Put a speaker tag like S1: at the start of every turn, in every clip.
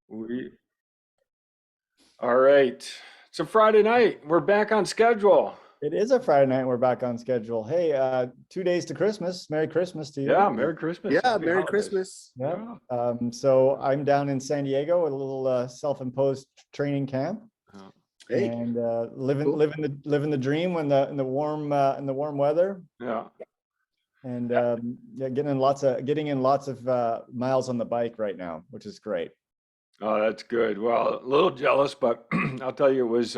S1: We all right. It's a Friday night. We're back on schedule.
S2: It is a Friday night. We're back on schedule. Hey, 2 days to Christmas. Merry Christmas to you.
S1: Yeah, Merry Christmas.
S3: Yeah,
S1: Happy
S3: Merry
S1: holidays.
S3: Christmas.
S2: Yeah. So I'm down in San Diego with a little self-imposed training camp,
S3: Hey,
S2: and living
S3: cool.
S2: living the dream when in the warm weather,
S1: Yeah.
S2: and yeah, getting in lots of miles on the bike right now, which is great.
S1: Oh, that's good. Well, a little jealous, but I'll tell you, it was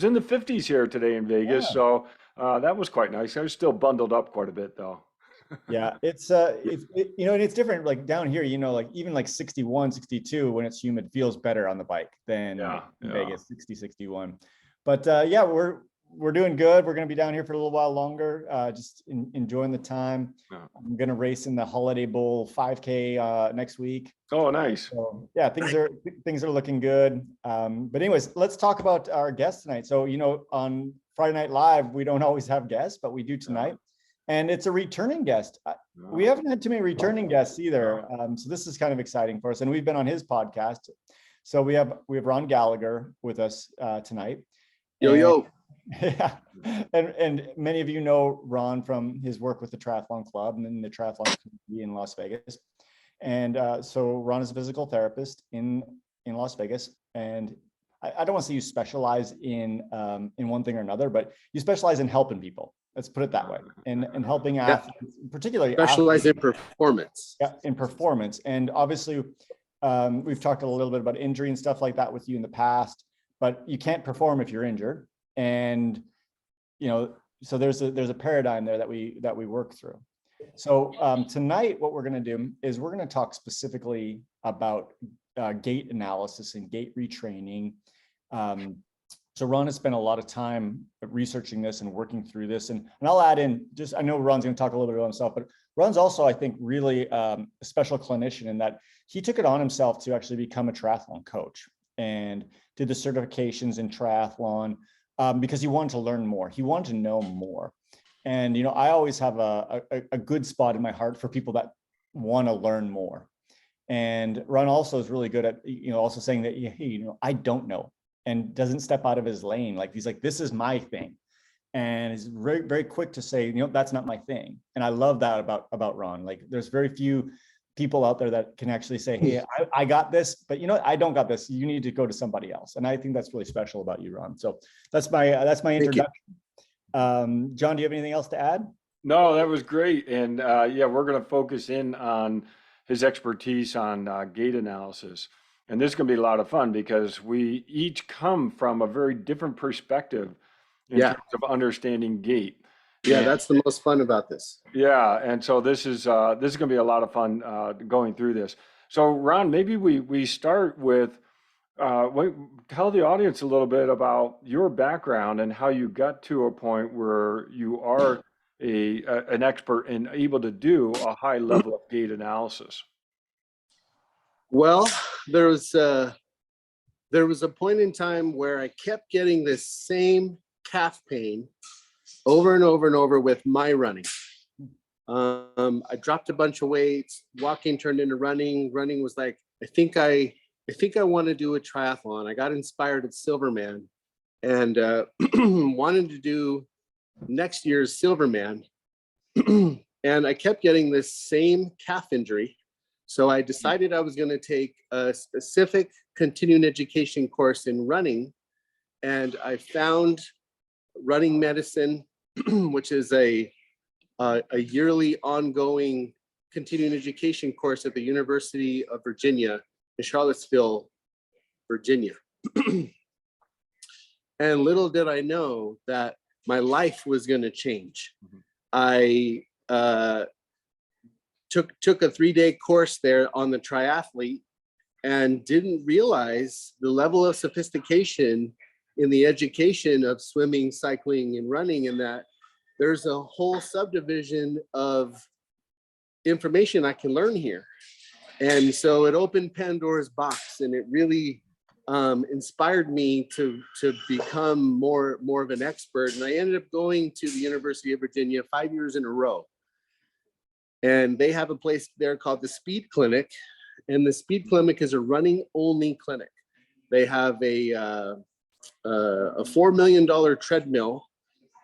S1: in the 50s here today in Vegas,
S2: Yeah.
S1: so that was quite nice. I was still bundled up quite a bit though.
S2: Yeah, it's you know, and it's different. Like down here, you know, like even like 61, 62 when it's humid feels better on the bike than
S1: Yeah,
S2: in
S1: yeah.
S2: Vegas, 60, 61. But yeah, we're doing good. We're going to be down here for a little while longer, just enjoying the time.
S1: Yeah.
S2: I'm going to race in the Holiday Bowl 5K next week.
S1: Oh, nice.
S2: So yeah, things are looking good. But anyways, let's talk about our guest tonight. So, you know, on Friday Night Live, we don't always have guests, but we do tonight. And it's a returning guest. We haven't had too many returning guests either. So this is kind of exciting for us. And we've been on his podcast. So we have Ron Gallagher with us tonight.
S3: Yo.
S2: Yeah. And many of you know Ron from his work with the Triathlon Club and then the Triathlon community in Las Vegas. And so Ron is a physical therapist in Las Vegas. And I don't want to say you specialize in one thing or another, but you specialize in helping people. Let's put it that way. And helping athletes, particularly
S3: Specialize in performance.
S2: Yeah, in performance. And obviously, we've talked a little bit about injury and stuff like that with you in the past, but you can't perform if you're injured. And, you know, so there's a paradigm there that we work through. So tonight, what we're going to do is we're going to talk specifically about gait analysis and gait retraining. So Ron has spent a lot of time researching this and working through this. And I'll add in, just, I know Ron's going to talk a little bit about himself, but Ron's also, I think, really a special clinician in that he took it on himself to actually become a triathlon coach and did the certifications in triathlon because he wanted to learn more. He wanted to know more. And, you know, I always have a good spot in my heart for people that want to learn more. And Ron also is really good at, you know, also saying that, hey, you know, I don't know, and doesn't step out of his lane. Like he's like, this is my thing. And he's very, very quick to say, you know, that's not my thing. And I love that about Ron. Like there's very few people out there that can actually say, hey, I got this, but you know, I don't got this. You need to go to somebody else. And I think that's really special about you, Ron. So that's my introduction. John, do you have anything else to add?
S1: No, that was great. And yeah, we're going to focus in on his expertise on gait analysis. And this is going to be a lot of fun because we each come from a very different perspective in terms of understanding gait.
S3: Yeah, that's the most fun about this.
S1: Yeah, and so this is going to be a lot of fun going through this. So Ron, maybe we start with tell the audience a little bit about your background and how you got to a point where you are an expert and able to do a high level of gait analysis.
S3: Well, there was a point in time where I kept getting this same calf pain over and over and over with my running. I dropped a bunch of weights. Walking turned into running. Running was like, I think I want to do a triathlon. I got inspired at Silverman and wanted to do next year's Silverman. And I kept getting this same calf injury. So I decided I was going to take a specific continuing education course in running. And I found running medicine, which is a yearly ongoing continuing education course at the University of Virginia in Charlottesville, Virginia. And little did I know that my life was going to change. I took a 3-day course there on the triathlete and didn't realize the level of sophistication in the education of swimming, cycling, and running, and that there's a whole subdivision of information I can learn here. And so it opened Pandora's box, and it really inspired me to become more of an expert. And I ended up going to the University of Virginia 5 years in a row. And they have a place there called the Speed Clinic. and the speed clinic is a running only clinic. They have a $4 million treadmill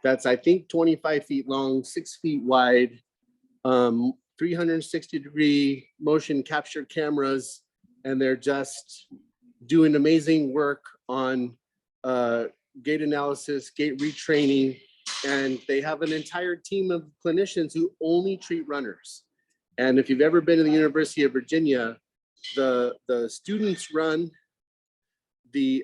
S3: that's, I think, 25 feet long, 6 feet wide, 360-degree motion capture cameras, and they're just doing amazing work on gait analysis, gait retraining, and they have an entire team of clinicians who only treat runners. And if you've ever been to the University of Virginia, the students run, the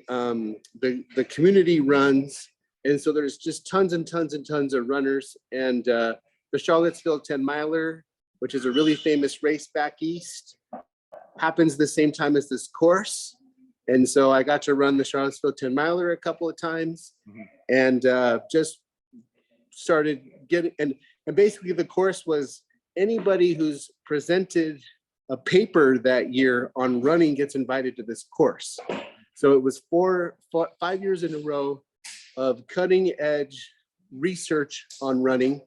S3: community runs, and so there's just tons and tons and tons of runners. And the Charlottesville 10 miler, which is a really famous race back east, happens the same time as this course. And so I got to run the Charlottesville 10 miler a couple of times, and just started getting, and basically the course was anybody who's presented a paper that year on running gets invited to this course. So it was 5 years in a row of cutting edge research on running,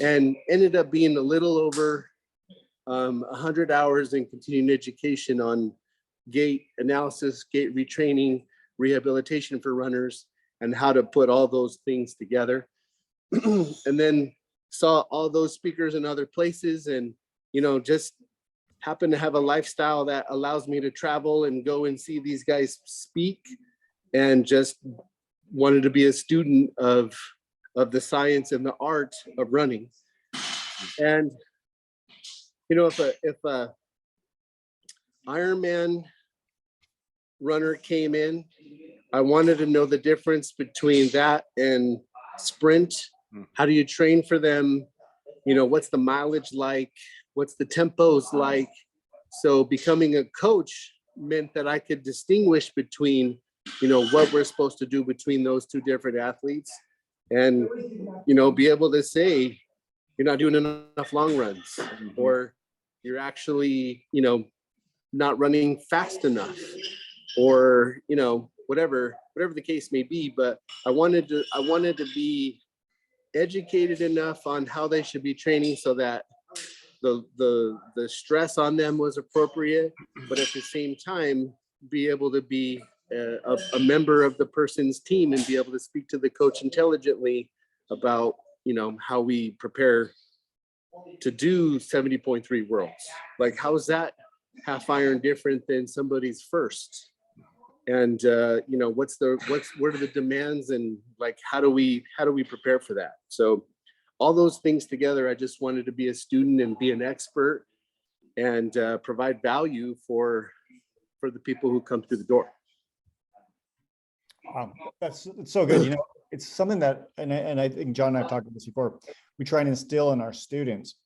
S3: and ended up being a little over 100 hours in continuing education on gait analysis, gait retraining, rehabilitation for runners, and how to put all those things together. And then saw all those speakers in other places, and just happen to have a lifestyle that allows me to travel and go and see these guys speak, and just wanted to be a student of the science and the art of running. And if a Ironman runner came in, I wanted to know the difference between that and sprint. How do you train for them? What's the mileage like? What's the tempos like? So becoming a coach meant that I could distinguish between, what we're supposed to do between those two different athletes, and, be able to say, you're not doing enough long runs, or you're actually, not running fast enough, or, whatever the case may be. But I wanted to be educated enough on how they should be training so that the stress on them was appropriate, but at the same time be able to be a member of the person's team and be able to speak to the coach intelligently about how we prepare to do 70.3 worlds. Like, how is that half iron different than somebody's first? And what are the demands, and like how do we prepare for that? So all those things together, I just wanted to be a student and be an expert, and provide value for the people who come through the door.
S2: Wow, it's so good. It's something that, and I think John and I've talked about this before, we try and instill in our students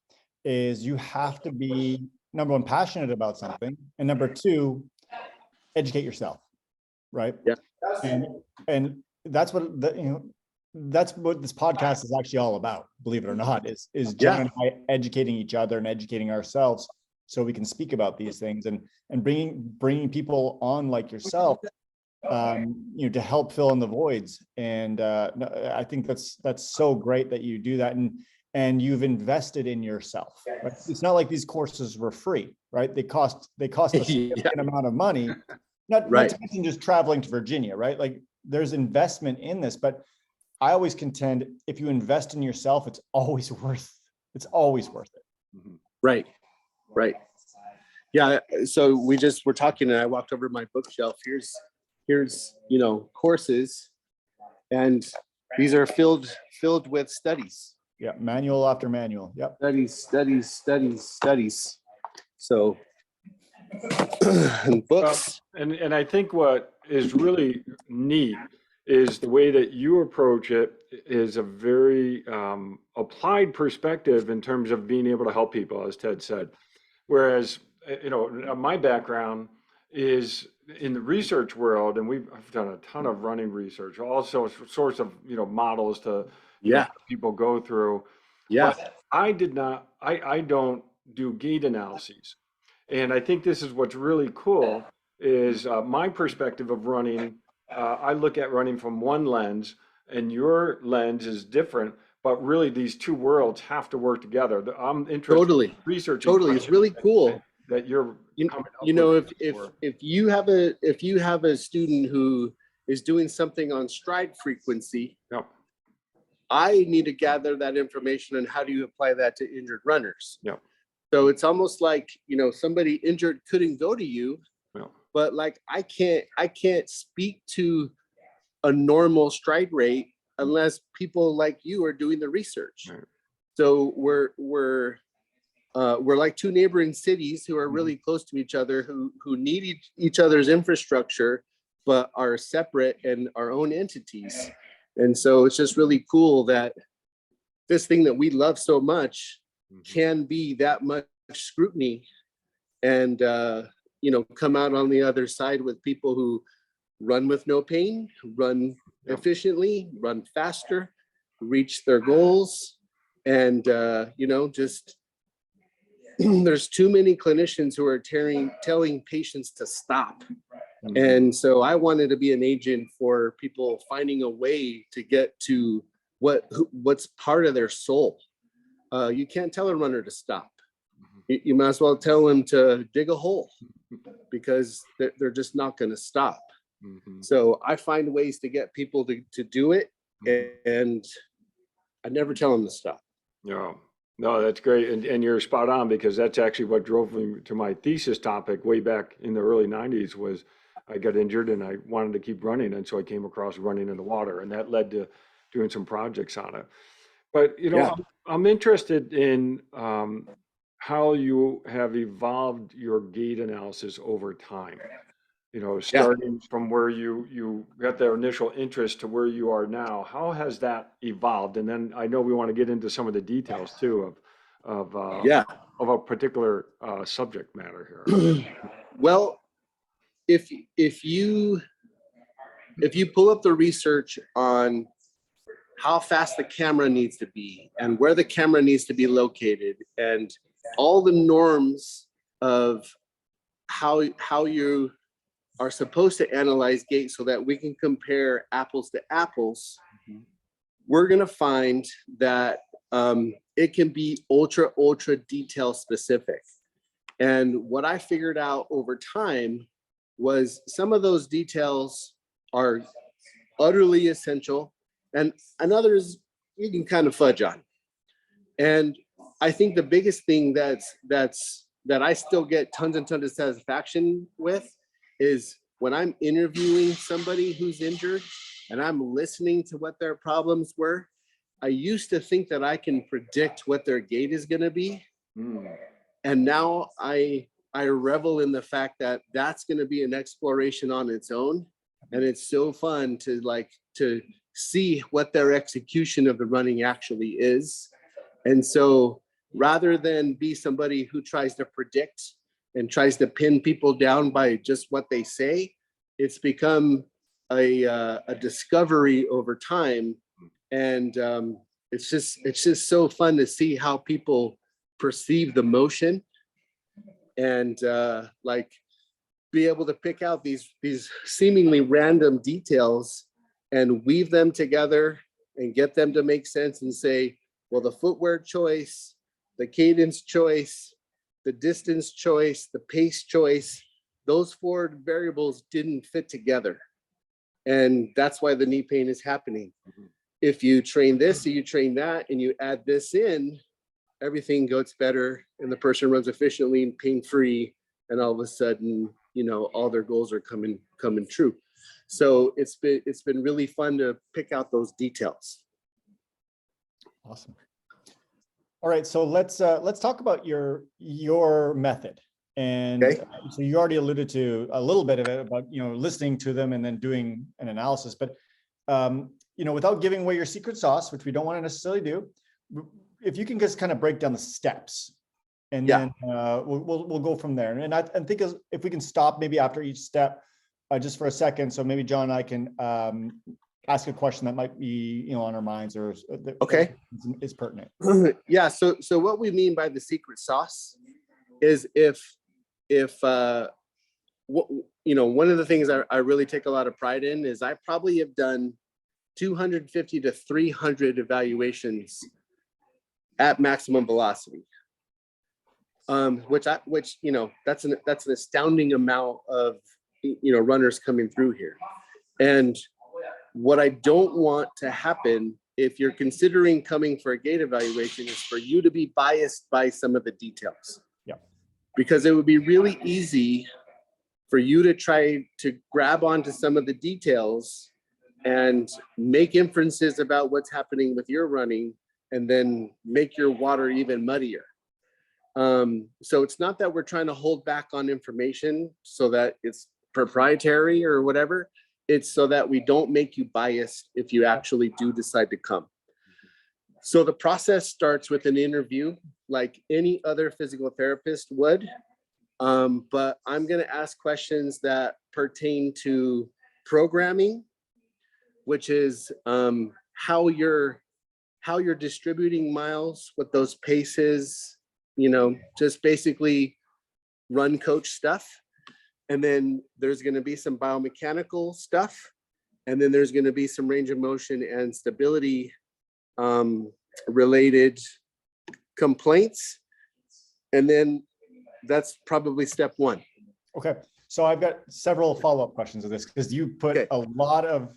S2: is you have to be, number one, passionate about something, and number two, educate yourself, right?
S3: Yeah.
S2: And that's what that's what this podcast is actually all about, believe it or not, is John and I educating each other and educating ourselves so we can speak about these things, and bringing people on like yourself, to help fill in the voids. And I think that's so great that you do that, and you've invested in yourself. Right? It's not like these courses were free, right? They cost a significant amount of money. Not to mention just traveling to Virginia, right? Like, there's investment in this, but I always contend if you invest in yourself, it's always worth it.
S3: Right. Yeah. So we're talking, and I walked over to my bookshelf. Here's courses, and these are filled with studies.
S2: Yeah, manual after manual. Yep.
S3: Studies. So and books.
S1: And I think what is really neat is the way that you approach it is a very applied perspective in terms of being able to help people, as Ted said. Whereas, my background is in the research world, and I've done a ton of running research, also sorts of, models to people go through. Yeah. But I don't do gait analyses. And I think this is what's really cool is my perspective of running. I look at running from one lens, and your lens is different, but really these two worlds have to work together. I'm interested in researching.
S3: Totally. It's really cool.
S1: that you're
S3: You,
S1: coming up
S3: you know,
S1: with this for?
S3: if you have a student who is doing something on stride frequency,
S1: Yep,
S3: I need to gather that information and how do you apply that to injured runners.
S1: yep,
S3: So it's almost like, you know, somebody injured couldn't go to you,
S1: yep,
S3: but like I can't speak to a normal stride rate unless people like you are doing the research.
S1: right,
S3: So we're like two neighboring cities who are really close to each other, who need each other's infrastructure, but are separate and our own entities. And so it's just really cool that this thing that we love so much can be that much scrutiny and, you know, come out on the other side with people who run with no pain, run
S1: Yep.
S3: efficiently, run faster, reach their goals. And, you know, just there's too many clinicians who are telling patients to stop.
S1: Mhm.
S3: And so I wanted to be an agent for people finding a way to get to what's part of their soul. You can't tell a runner to stop. You might as well tell them to dig a hole because they're just not going to stop.
S1: Mhm.
S3: So I find ways to get people to do it, and I never tell them to stop.
S1: Yeah, no, that's great. And you're spot on because that's actually what drove me to my thesis topic way back in the early 90s was I got injured and I wanted to keep running. And so I came across running in the water and that led to doing some projects on it. But, you know,
S3: Yeah.
S1: I'm interested in how you have evolved your gait analysis over time. You know,
S3: Yeah.
S1: starting from where you got their initial interest to where you are now, how has that evolved? And then I know we want to get into some of the details too
S3: Yeah.
S1: of a particular subject matter here.
S3: Well, if you pull up the research on how fast the camera needs to be and where the camera needs to be located and all the norms of how you are supposed to analyze gait so that we can compare apples to apples, we're going to find that it can be ultra detail specific. And what I figured out over time was some of those details are utterly essential and others you can kind of fudge on. And I think the biggest thing that I still get tons and tons of satisfaction with is when I'm interviewing somebody who's injured and I'm listening to what their problems were. I used to think that I can predict what their gait is going to be.
S1: Mm.
S3: And now I revel in the fact that that's going to be an exploration on its own. And it's so fun to see what their execution of the running actually is. And so rather than be somebody who tries to predict and tries to pin people down by just what they say, it's become a discovery over time. And it's just so fun to see how people perceive the motion and like be able to pick out these seemingly random details and weave them together and get them to make sense and say, well, the footwear choice, the cadence choice, the distance choice, the pace choice, those four variables didn't fit together. And that's why the knee pain is happening. If you train this or you train that and you add this in, everything goes better and the person runs efficiently and pain-free. And all of a sudden, you know, all their goals are coming true. So it's been really fun to pick out those details.
S2: Awesome. All right, so let's talk about your method. And
S3: Okay.
S2: so you already alluded to a little bit of it about, you know, listening to them and then doing an analysis, but you know, without giving away your secret sauce, which we don't want to necessarily do, if you can just kind of break down the steps, and then we'll go from there. And I think if we can stop maybe after each step, just for a second, so maybe John and I can ask a question that might be, you know, on our minds or
S3: Okay.
S2: is pertinent.
S3: Yeah. So what we mean by the secret sauce is if you know, one of the things I really take a lot of pride in is I probably have done 250 to 300 evaluations at maximum velocity. which that's an astounding amount of runners coming through here. And what I don't want to happen if you're considering coming for a gait evaluation is for you to be biased by some of the details.
S2: Yeah.
S3: Because it would be really easy for you to try to grab onto some of the details and make inferences about what's happening with your running and then make your water even muddier. So it's not that we're trying to hold back on information so that it's proprietary or whatever. It's so that we don't make you biased if you actually do decide to come. So the process starts with an interview like any other physical therapist would. But I'm going to ask questions that pertain to programming, which is how you're distributing miles, what those paces, just basically run coach stuff. And then there's going to be some biomechanical stuff. And then there's going to be some range of motion and stability related complaints. And then that's probably step one.
S2: Okay. So I've got several follow-up questions of this because you put a lot of,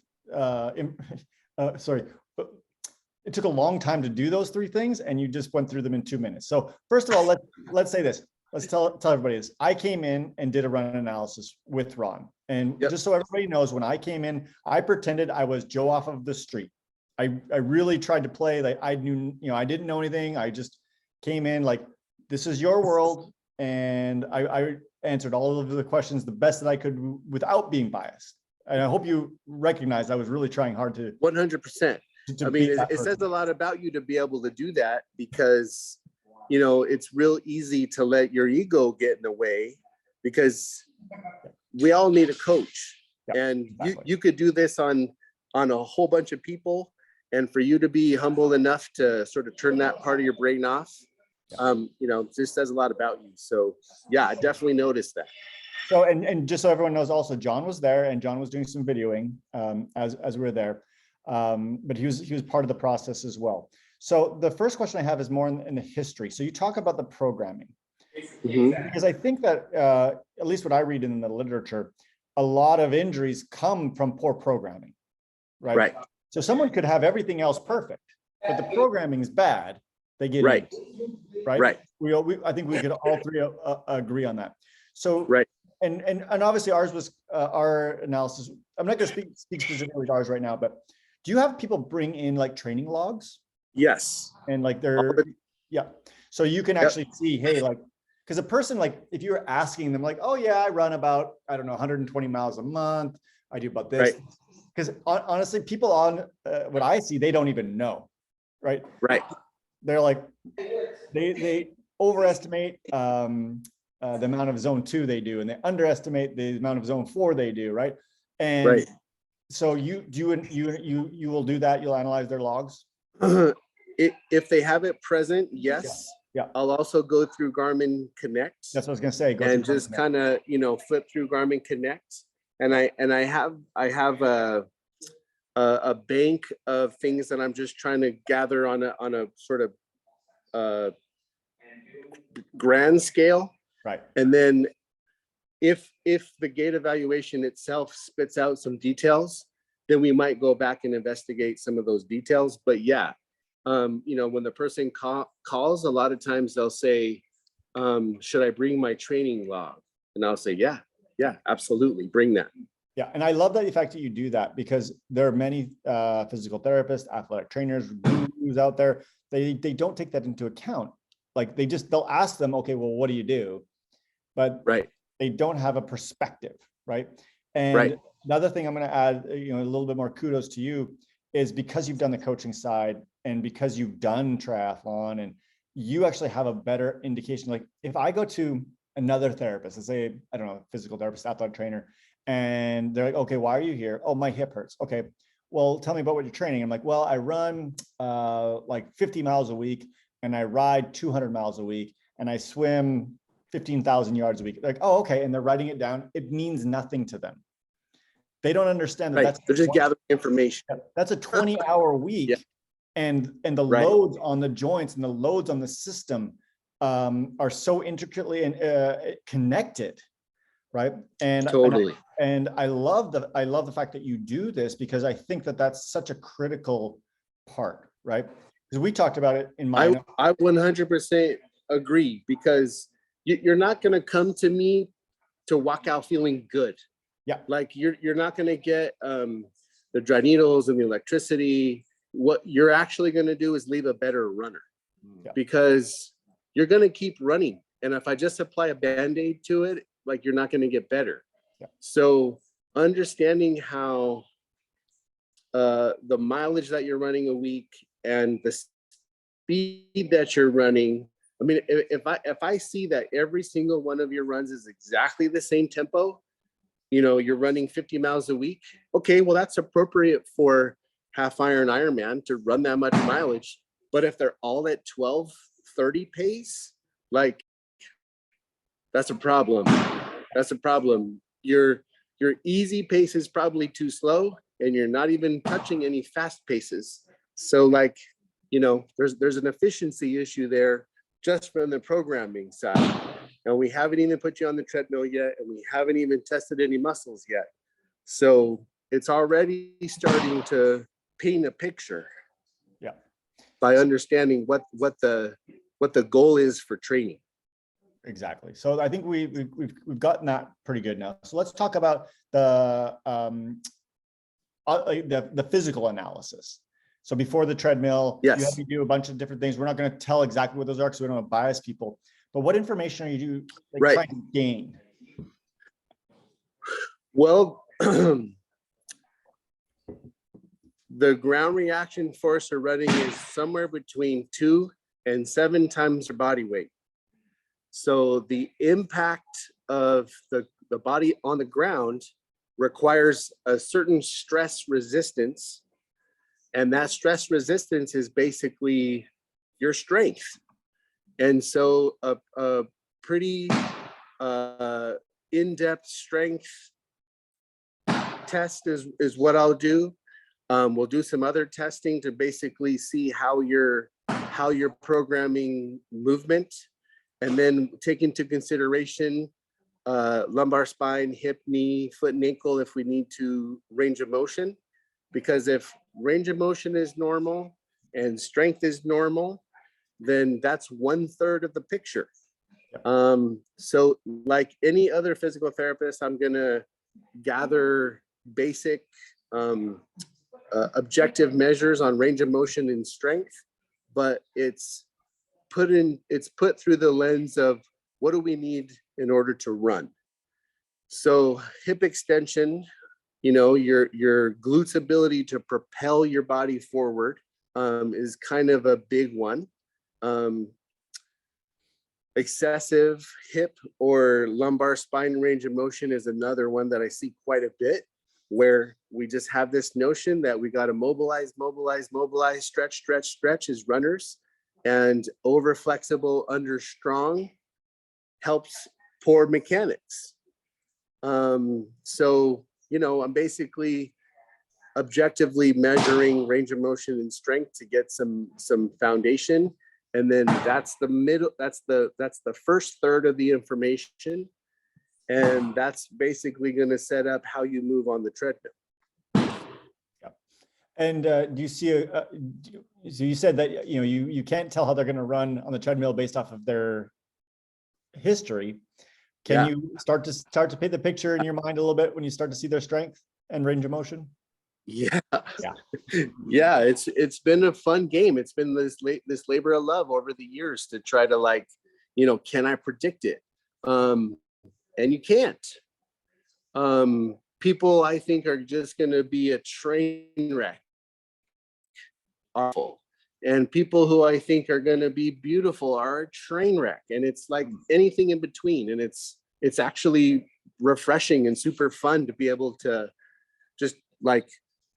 S2: sorry, it took a long time to do those three things and you just went through them in 2 minutes. So first of all, let's say this. Let's tell everybody this. I came in and did a run analysis with Ron. And just so everybody knows, when I came in, I pretended I was Joe off of the street. I really tried to play like I knew, I didn't know anything. I just came in like, this is your world. And I answered all of the questions the best that I could without being biased. And I hope you recognize I was really trying hard to
S3: 100%. I mean, it says a lot about you to be able to do that because it's real easy to let your ego get in the way because we all need a coach. And you could do this on a whole bunch of people. And for you to be humble enough to sort of turn that part of your brain off, just says a lot about you. So yeah, I definitely noticed that.
S2: So, and just so everyone knows also, John was there and John was doing some videoing as we were there. But he was part of the process as well. So the first question I have is more in the history. So you talk about the programming, because I think that at least what I read in the literature, a lot of injuries come from poor programming, right?
S3: Right.
S2: So someone could have everything else perfect, but the programming is bad. They get
S3: right.
S2: injured, right.
S3: Right.
S2: I think we could all three agree on that. So
S3: right.
S2: And obviously ours was our analysis. I'm not going to speak specifically to ours right now, but do you have people bring in like training logs?
S3: Yes.
S2: And like so you can actually see, hey, like, because a person, like if you're asking them like, oh yeah, I run about, I don't know, 120 miles a month. I do about this. Because honestly, people on what I see, they don't even know. Right.
S3: Right.
S2: They're like, they overestimate the amount of zone 2 they do, and they underestimate the amount of zone 4 they do. Right. And so you will do that. You'll analyze their logs.
S3: If they have it present, yes.
S2: Yeah.
S3: I'll also go through Garmin Connect.
S2: That's what I was gonna say.
S3: And just kind of flip through Garmin Connect, and I have a bank of things that I'm just trying to gather on a sort of grand scale.
S2: Right.
S3: And then if the gait evaluation itself spits out some details, then we might go back and investigate some of those details. But yeah, when the person calls, a lot of times they'll say, should I bring my training log? And I'll say, yeah, absolutely, bring that.
S2: Yeah, and I love that the fact that you do that, because there are many physical therapists, athletic trainers, gurus out there. They don't take that into account. Like they'll ask them, okay, well, what do you do? But they don't have a perspective, right? And another thing I'm going to add, a little bit more kudos to you, is because you've done the coaching side and because you've done triathlon, and you actually have a better indication. Like if I go to another therapist, let's say, I don't know, physical therapist, athletic trainer, and they're like, okay, why are you here? Oh, my hip hurts. Okay, well, tell me about what you're training. I'm like, well, I run like 50 miles a week, and I ride 200 miles a week, and I swim 15,000 yards a week. Like, oh, okay. And they're writing it down. It means nothing to them. They don't understand that
S3: they're just gathering information.
S2: That's a 20-hour week. And the loads on the joints and the loads on the system are so intricately connected, right?
S3: Totally.
S2: And I love the fact that you do this, because I think that that's such a critical part, right? Because we talked about it in my.
S3: I 100% agree, because you're not going to come to me to walk out feeling good.
S2: Yeah.
S3: Like you're not going to get the dry needles and the electricity. What you're actually going to do is leave a better runner, because you're going to keep running. And if I just apply a Band-Aid to it, like, you're not going to get better.
S2: Yeah.
S3: So understanding how the mileage that you're running a week and the speed that you're running. I mean, if I see that every single one of your runs is exactly the same tempo, you're running 50 miles a week. Okay, well, that's appropriate for half Ironman to run that much mileage. But if they're all at 12:30 pace, like, that's a problem. That's a problem. Your easy pace is probably too slow, and you're not even touching any fast paces. So, like, there's an efficiency issue there just from the programming side. And we haven't even put you on the treadmill yet, and we haven't even tested any muscles yet. So it's already starting to paint a picture.
S2: Yeah.
S3: By understanding what the goal is for training.
S2: Exactly. So I think we've gotten that pretty good now. So let's talk about the physical analysis. So before the treadmill,
S3: yes,
S2: you have to do a bunch of different things. We're not going to tell exactly what those are, because we don't want to bias people. But what information are you trying to gain?
S3: Well, the ground reaction force of running is somewhere between 2 and 7 times your body weight. So the impact of the body on the ground requires a certain stress resistance. And that stress resistance is basically your strength. And so a pretty in-depth strength test is what I'll do. We'll do some other testing to basically see how you're programming movement, and then take into consideration lumbar spine, hip, knee, foot, and ankle if we need to range of motion. Because if range of motion is normal and strength is normal, then that's 1/3 of the picture. So like any other physical therapist, I'm gonna gather basic objective measures on range of motion and strength, but it's put through the lens of what do we need in order to run. So hip extension, your glutes ability to propel your body forward is kind of a big one. Excessive hip or lumbar spine range of motion is another one that I see quite a bit, where we just have this notion that we got to mobilize, stretch as runners, and over flexible, under strong helps poor mechanics. So, I'm basically objectively measuring range of motion and strength to get some foundation. And then that's the first third of the information. And that's basically going to set up how you move on the treadmill.
S2: Yeah. And do you see so you said that, you can't tell how they're going to run on the treadmill based off of their history. Can you start to paint the picture in your mind a little bit when you start to see their strength and range of motion?
S3: Yeah. It's been a fun game. It's been this labor of love over the years to try to can I predict it? And you can't. People, I think, are just going to be a train wreck. Awful. And people who I think are going to be beautiful are a train wreck. And it's like anything in between. And it's actually refreshing and super fun to be able to just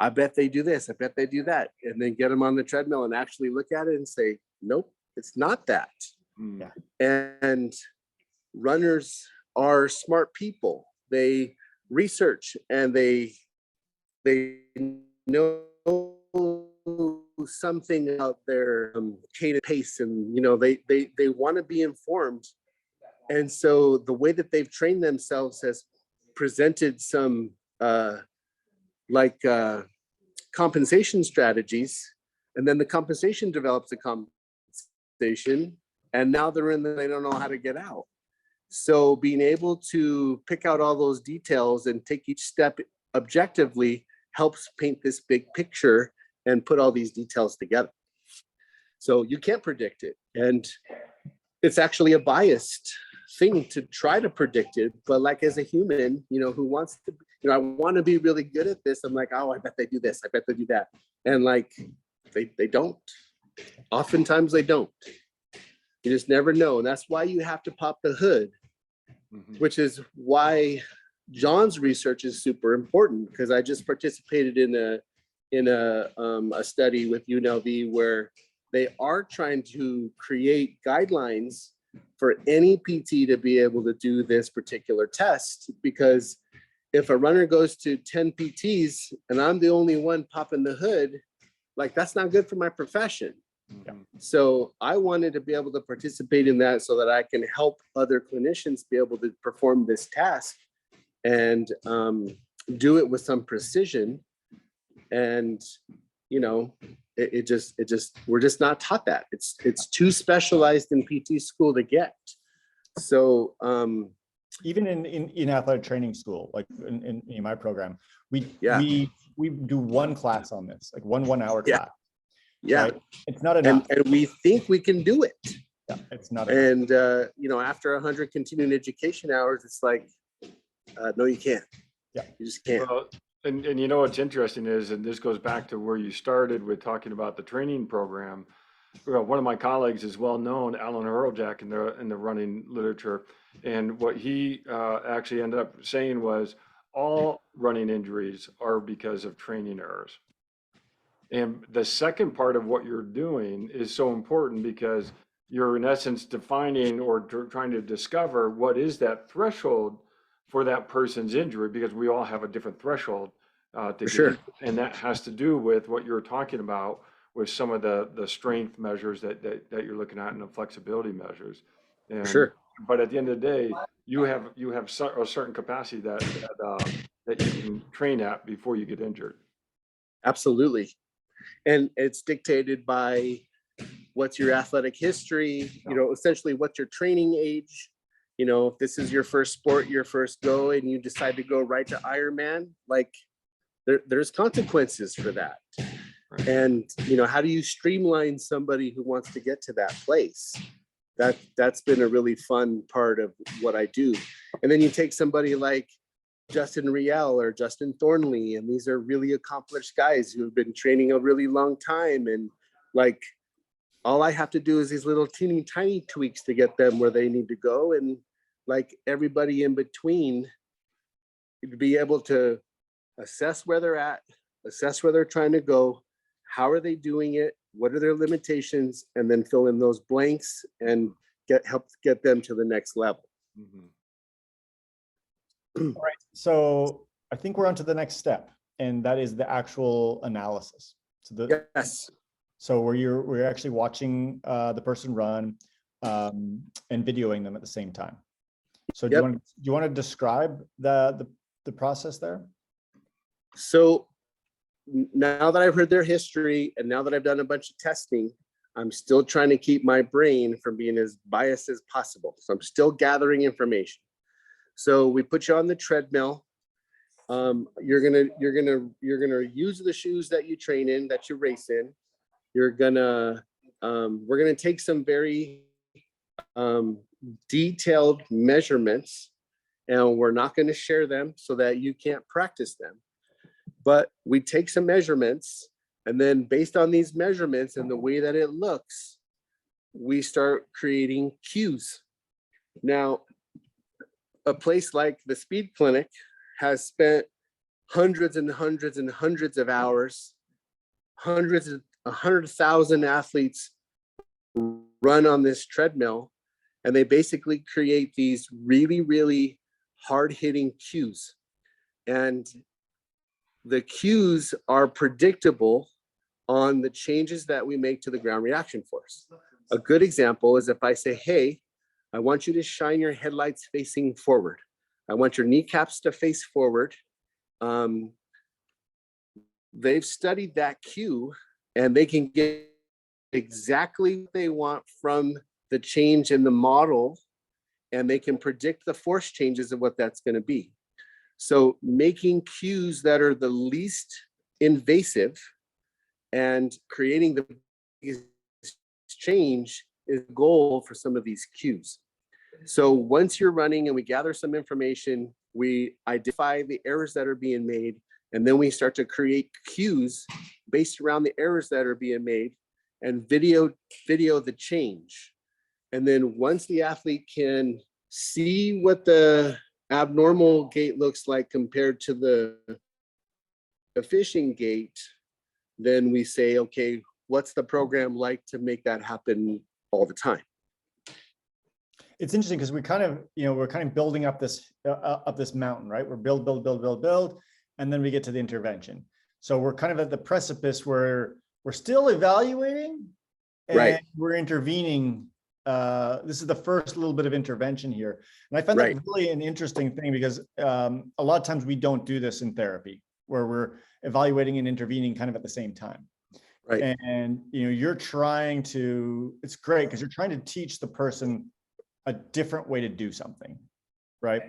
S3: I bet they do this, I bet they do that, and then get them on the treadmill and actually look at it and say, nope, it's not that.
S2: Yeah.
S3: And runners are smart people. They research and they know something about their cadence pace, and they want to be informed. And so the way that they've trained themselves has presented some compensation strategies, and then the compensation develops a compensation, and now they don't know how to get out. So being able to pick out all those details and take each step objectively helps paint this big picture and put all these details together. So you can't predict it. And it's actually a biased thing to try to predict it. But like as a human, who wants to, I want to be really good at this. I'm like, oh, I bet they do this. I bet they do that. And like, they don't. Oftentimes they don't. You just never know. And that's why you have to pop the hood, which is why John's research is super important, because I just participated in a study with UNLV where they are trying to create guidelines for any PT to be able to do this particular test. Because if a runner goes to 10 PTs and I'm the only one popping the hood, like that's not good for my profession.
S2: Yeah.
S3: So I wanted to be able to participate in that so that I can help other clinicians be able to perform this task and do it with some precision. And we're just not taught that. It's too specialized in PT school to get. So
S2: even in athletic training school, like in my program, we do one class on this, like one hour class.
S3: Yeah,
S2: right? It's not enough.
S3: And we think we can do it.
S2: Yeah, it's not enough.
S3: And after 100 continuing education hours, it's like, no, you can't.
S2: Yeah,
S3: you just can't.
S1: Well, and what's interesting is, and this goes back to where you started with talking about the training program. One of my colleagues is well known, Alan Hurljack, in the running literature, and what he actually ended up saying was all running injuries are because of training errors. And the second part of what you're doing is so important, because you're in essence defining or trying to discover what is that threshold for that person's injury, because we all have a different threshold to
S3: sure.
S1: And that has to do with what you're talking about with some of the strength measures that you're looking at and the flexibility measures. And,
S3: Sure.
S1: But at the end of the day, you have a certain capacity that you can train at before you get injured.
S3: Absolutely. And it's dictated by what's your athletic history, essentially what's your training age. If this is your first sport, your first go, and you decide to go right to Ironman, like there's consequences for that. Right. And, how do you streamline somebody who wants to get to that place? That's been a really fun part of what I do. And then you take somebody like Justin Riel or Justin Thornley, and these are really accomplished guys who have been training a really long time. And like, all I have to do is these little teeny tiny tweaks to get them where they need to go. And like everybody in between, to be able to assess where they're at, assess where they're trying to go, how are they doing it, what are their limitations, and then fill in those blanks and help get them to the next level.
S2: All right, so I think we're on to the next step, and that is the actual analysis.
S3: Yes.
S2: So we're actually watching the person run and videoing them at the same time. So do you want to describe the process there?
S3: So now that I've heard their history and now that I've done a bunch of testing, I'm still trying to keep my brain from being as biased as possible. So I'm still gathering information. So we put you on the treadmill. You're gonna use the shoes that you train in, that you race in. We're gonna take some very detailed measurements, and we're not going to share them so that you can't practice them. But we take some measurements, and then based on these measurements and the way that it looks, we start creating cues. Now, a place like the Speed Clinic has spent hundreds and hundreds and hundreds of hours, 100,000 athletes run on this treadmill, and they basically create these really, really hard-hitting cues. And the cues are predictable on the changes that we make to the ground reaction force. A good example is if I say, hey, I want you to shine your headlights facing forward. I want your kneecaps to face forward. They've studied that cue and they can get exactly what they want from the change in the model, and they can predict the force changes of what that's going to be. So making cues that are the least invasive and creating the biggest change is the goal for some of these cues. So once you're running and we gather some information, we identify the errors that are being made, and then we start to create cues based around the errors that are being made and video the change. And then once the athlete can see what the abnormal gait looks like compared to the efficient gait, then we say, okay, what's the program like to make that happen all the time?
S2: It's interesting because we're kind of building up this mountain, right? We're build, and then we get to the intervention. So we're kind of at the precipice where we're still evaluating and
S3: Right.
S2: we're intervening. This is the first little bit of intervention here. And I find that really an interesting thing because a lot of times we don't do this in therapy where we're evaluating and intervening kind of at the same time.
S3: Right.
S2: And you're trying to, it's great because you're trying to teach the person a different way to do something, right?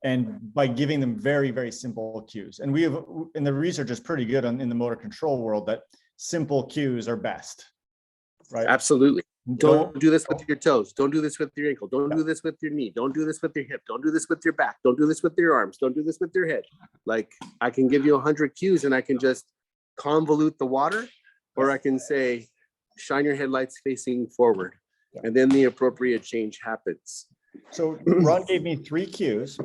S2: And by giving them very, very simple cues. And we have, and the research is pretty good in the motor control world that simple cues are best, right?
S3: Absolutely. Don't do this with your toes. Don't do this with your ankle. Don't do this with your knee. Don't do this with your hip. Don't do this with your back. Don't do this with your arms. Don't do this with your head. Like I can give you 100 cues and I can just convolute the water, or I can say, shine your headlights facing forward. And then the appropriate change happens.
S2: So Ron gave me 3 cues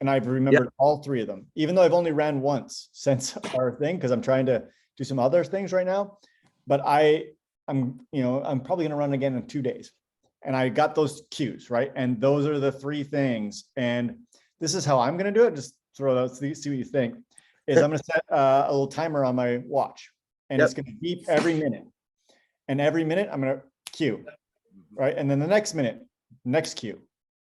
S2: and I've remembered all 3 of them, even though I've only ran once since our thing, because I'm trying to do some other things right now. But I'm probably going to run again in 2 days. And I got those cues, right? And those are the 3 things. And this is how I'm going to do it. Just throw those, see what you think. Is I'm going to set a little timer on my watch, and it's going to beep every minute. And every minute I'm going to cue, right? And then the next minute, next cue,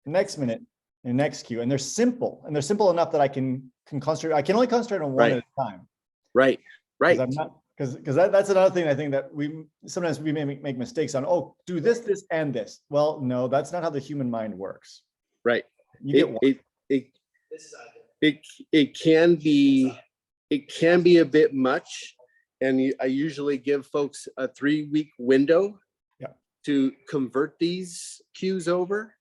S2: next minute, and next cue. And they're simple, and they're simple enough that I can concentrate. I can only concentrate on one at a time.
S3: Right.
S2: Because that's another thing I think that we sometimes make mistakes on. Oh, do this, this, and this. Well, no, that's not how the human mind works.
S3: Right.
S2: You get one.
S3: It can be a bit much, and I usually give folks a 3-week window to convert these cues over.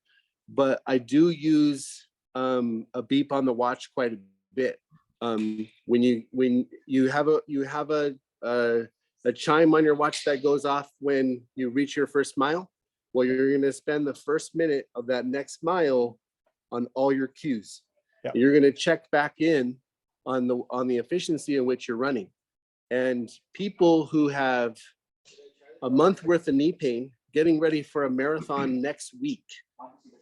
S3: But I do use a beep on the watch quite a bit. When you have a chime on your watch that goes off when you reach your first mile, well, you're going to spend the first minute of that next mile on all your cues. You're going to check back in on the efficiency in which you're running. And people who have a month worth of knee pain, getting ready for a marathon next week,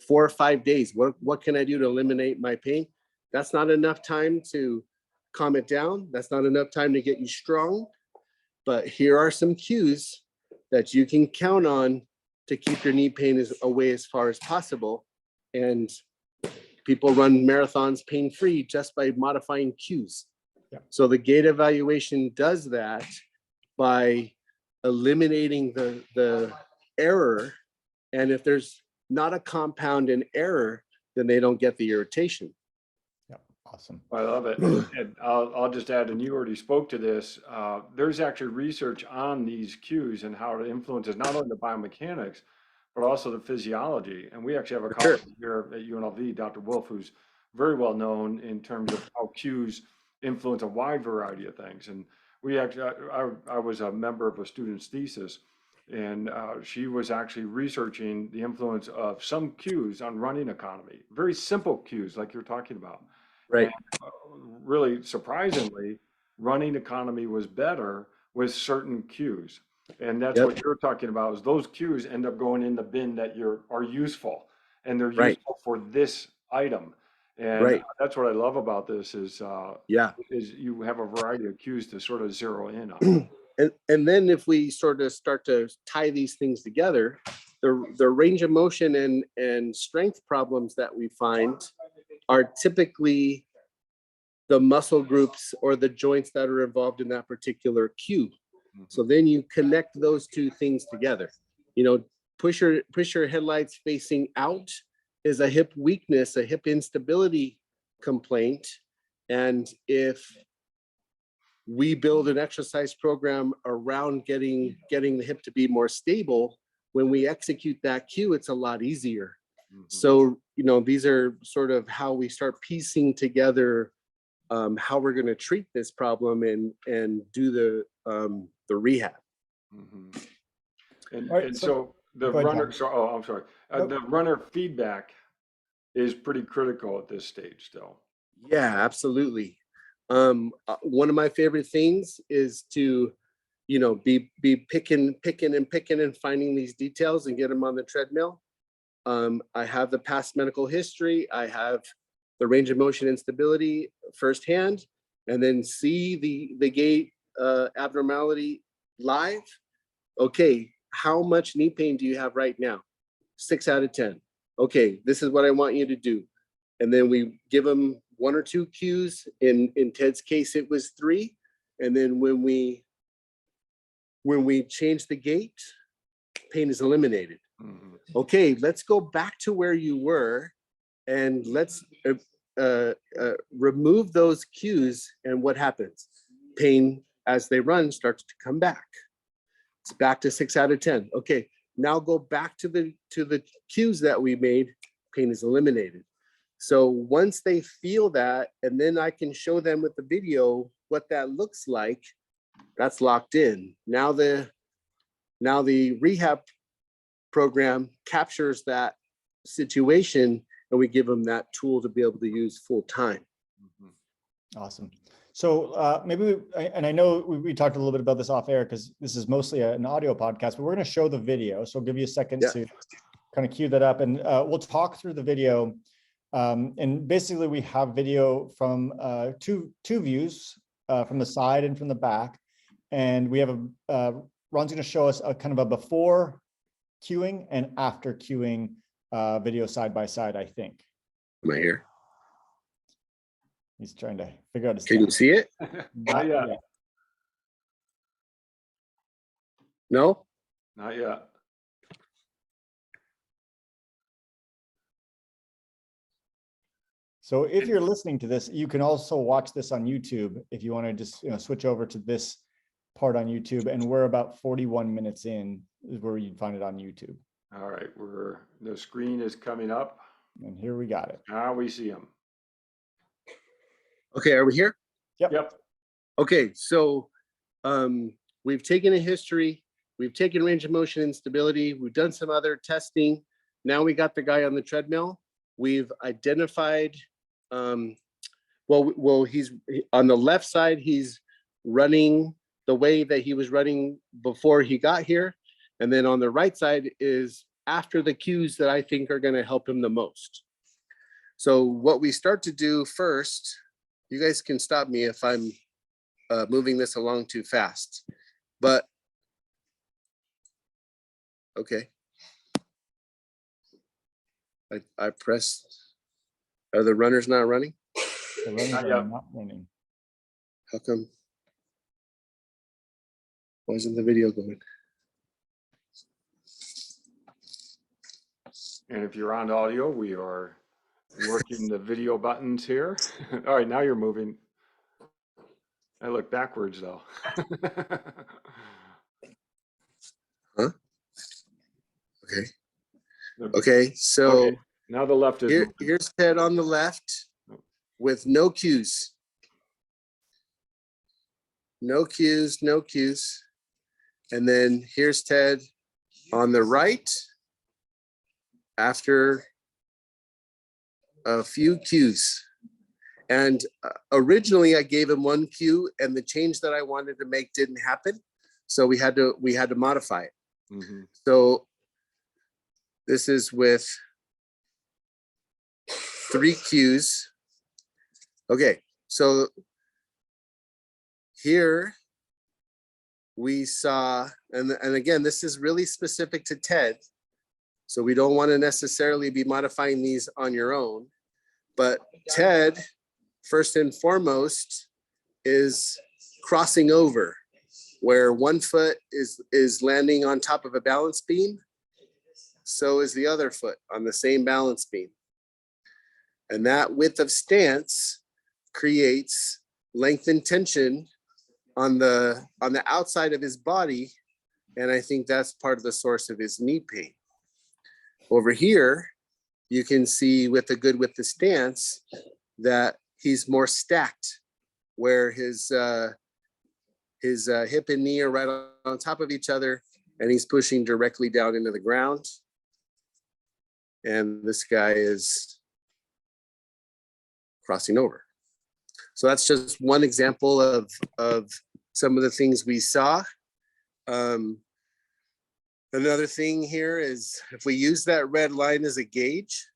S3: 4 or 5 days, what can I do to eliminate my pain? That's not enough time to calm it down. That's not enough time to get you strong. But here are some cues that you can count on to keep your knee pain away as far as possible. And people run marathons pain-free just by modifying cues. So the gait evaluation does that by eliminating the error. And if there's not a compound in error, then they don't get the irritation.
S2: Awesome.
S1: I love it. And I'll just add, and you already spoke to this, there's actually research on these cues and how it influences not only the biomechanics, but also the physiology. And we actually have a colleague here at UNLV, Dr. Wolf, who's very well known in terms of how cues influence a wide variety of things. And we actually, I was a member of a student's thesis, and she was actually researching the influence of some cues on running economy, very simple cues like you're talking about.
S3: Right.
S1: And, really surprisingly, running economy was better with certain cues. And that's what you're talking about, is those cues end up going in the bin that are useful, and they're useful for this item. And that's what I love about this is you have a variety of cues to sort of zero in on.
S3: And then if we sort of start to tie these things together, the range of motion and strength problems that we find are typically the muscle groups or the joints that are involved in that particular cue. So then you connect those two things together. You know, push your headlights facing out is a hip weakness, a hip instability complaint. And if we build an exercise program around getting the hip to be more stable, when we execute that cue, it's a lot easier. So, you know, these are sort of how we start piecing together how we're going to treat this problem and do the rehab.
S1: And so the
S2: Go ahead,
S1: runner,
S2: Tom.
S1: so, oh, I'm sorry. The runner feedback is pretty critical at this stage still.
S3: Yeah, absolutely. One of my favorite things is to, you know, be picking and finding these details and get them on the treadmill. I have the past medical history. I have the range of motion instability firsthand, and then see the gait abnormality live. Okay, how much knee pain do you have right now? 6 out of 10. Okay, this is what I want you to do. And then we give them 1 or 2 cues. In Ted's case, it was 3. And then when we change the gait, pain is eliminated. Okay, let's go back to where you were, and let's remove those cues. And what happens? Pain as they run starts to come back. It's back to 6 out of 10. Okay, now go back to the cues that we made. Pain is eliminated. So once they feel that, and then I can show them with the video what that looks like, that's locked in. Now the rehab program captures that situation, and we give them that tool to be able to use full time.
S2: Awesome. So maybe, and I know we talked a little bit about this off air because this is mostly an audio podcast, but we're going to show the video. So I'll give you a second to kind of cue that up, and we'll talk through the video. And basically we have video from two views, from the side and from the back. And we have Ron's going to show us a kind of a before cueing and after cueing video side by side, I think.
S3: Am I here?
S2: He's trying to figure out his
S3: Can you see it?
S1: Not yet.
S3: No?
S1: Not yet.
S2: So if you're listening to this, you can also watch this on YouTube if you want to just switch over to this part on YouTube. And we're about 41 minutes in is where you find it on YouTube.
S1: All right, the screen is coming up.
S2: And here we got it.
S1: Now we see them.
S3: Okay, are we here?
S1: Yep.
S3: Okay, so we've taken a history, we've taken range of motion instability, we've done some other testing. Now we got the guy on the treadmill. We've identified, he's on the left side, he's running the way that he was running before he got here. And then on the right side is after the cues that I think are going to help him the most. So what we start to do first, you guys can stop me if I'm moving this along too fast, but okay. I pressed. Are the runners not running?
S2: The runners are not running.
S3: How come? Why isn't the video going?
S1: And if you're on audio, we are working the video buttons here. All right, now you're moving. I look backwards though.
S3: Huh? Okay. Okay, so
S1: okay. Now the left is
S3: here's Ted on the left with no cues. No cues, no cues. And then here's Ted on the right after a few cues. And originally I gave him 1 cue, and the change that I wanted to make didn't happen. So we had to modify it.
S1: Mm-hmm.
S3: So this is with 3 cues. Okay, so here we saw, and again, this is really specific to TED, so we don't want to necessarily be modifying these on your own, but TED, first and foremost, is crossing over, where one foot is landing on top of a balance beam, so is the other foot on the same balance beam. And that width of stance creates length and tension on the outside of his body. And I think that's part of the source of his knee pain. Over here, you can see with the good width of stance that he's more stacked, where his hip and knee are right on top of each other, and he's pushing directly down into the ground. And this guy is crossing over. So that's just one example of some of the things we saw. Another thing here is, if we use that red line as a gauge,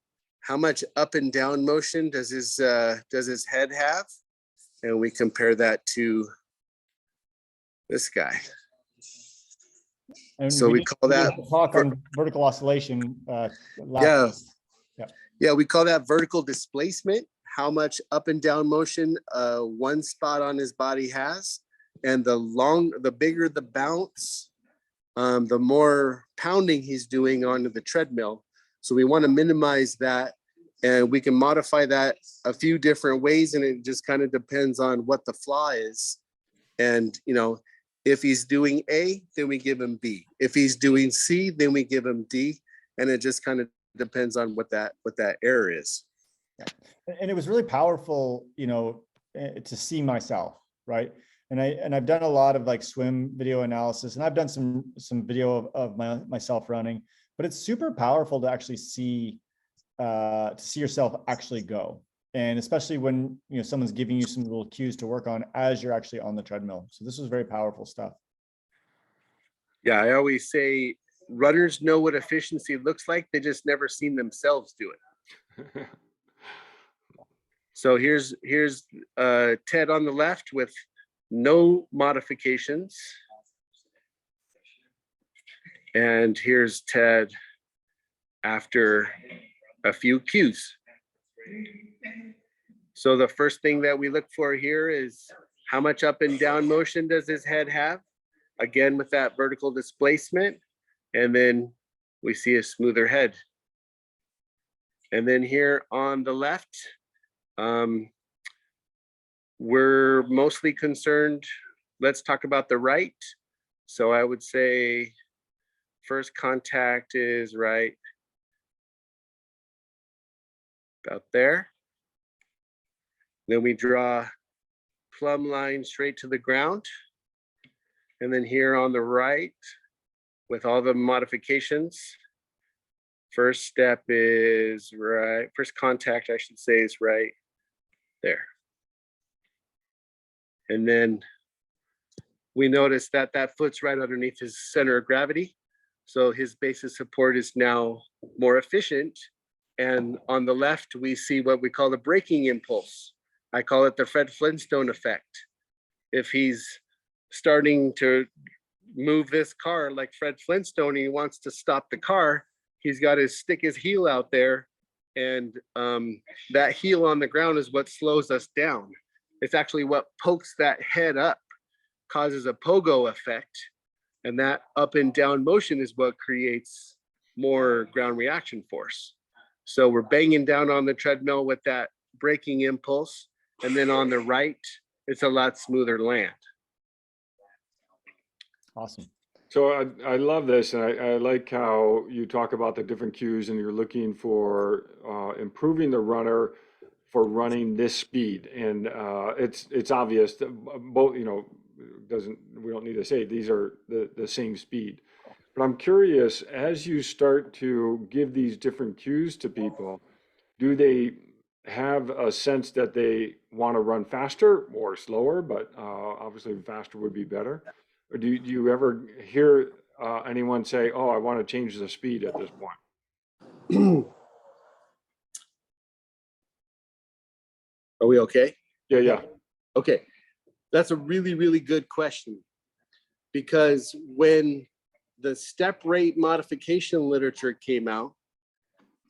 S3: how much up and down motion does his head have? And we compare that to this guy.
S2: And
S3: so we call that
S2: talk on vertical oscillation.
S3: Yeah, we call that vertical displacement, how much up and down motion one spot on his body has. And the bigger the bounce, the more pounding he's doing onto the treadmill. So we want to minimize that, and we can modify that a few different ways, and it just kind of depends on what the flaw is. And, you know, if he's doing A, then we give him B. If he's doing C, then we give him D. And it just kind of depends on what that error is.
S2: Yeah. And it was really powerful, you know, to see myself, right? And I've done a lot of like swim video analysis, and I've done some video of myself running, but it's super powerful to actually see yourself actually go. And especially when, you know, someone's giving you some little cues to work on as you're actually on the treadmill. So this was very powerful stuff.
S3: Yeah, I always say runners know what efficiency looks like. They just never seen themselves do it. So here's Ted on the left with no modifications. And here's Ted after a few cues. So the first thing that we look for here is, how much up and down motion does his head have? Again, with that vertical displacement. And then we see a smoother head. And then here on the left, we're mostly concerned, let's talk about the right. So I would say first contact is right about there. Then we draw plumb line straight to the ground. And then here on the right, with all the modifications, first step is right, first contact I should say is right there. And then we notice that that foot's right underneath his center of gravity. So his base of support is now more efficient. And on the left, we see what we call the braking impulse. I call it the Fred Flintstone effect. If he's starting to move this car like Fred Flintstone, he wants to stop the car, he's got to stick his heel out there. And that heel on the ground is what slows us down. It's actually what pokes that head up, causes a pogo effect. And that up and down motion is what creates more ground reaction force. So we're banging down on the treadmill with that braking impulse. And then on the right, it's a lot smoother land.
S2: Awesome.
S1: So I love this, and I like how you talk about the different cues, and you're looking for improving the runner for running this speed. And it's obvious that both, you know, we don't need to say these are the same speed. But I'm curious, as you start to give these different cues to people, do they have a sense that they want to run faster or slower? But obviously faster would be better. Or do you ever hear anyone say, "Oh, I want to change the speed at this point"?
S3: Are we okay?
S1: Yeah.
S3: Okay, that's a really, really good question. because when the step rate modification literature came out,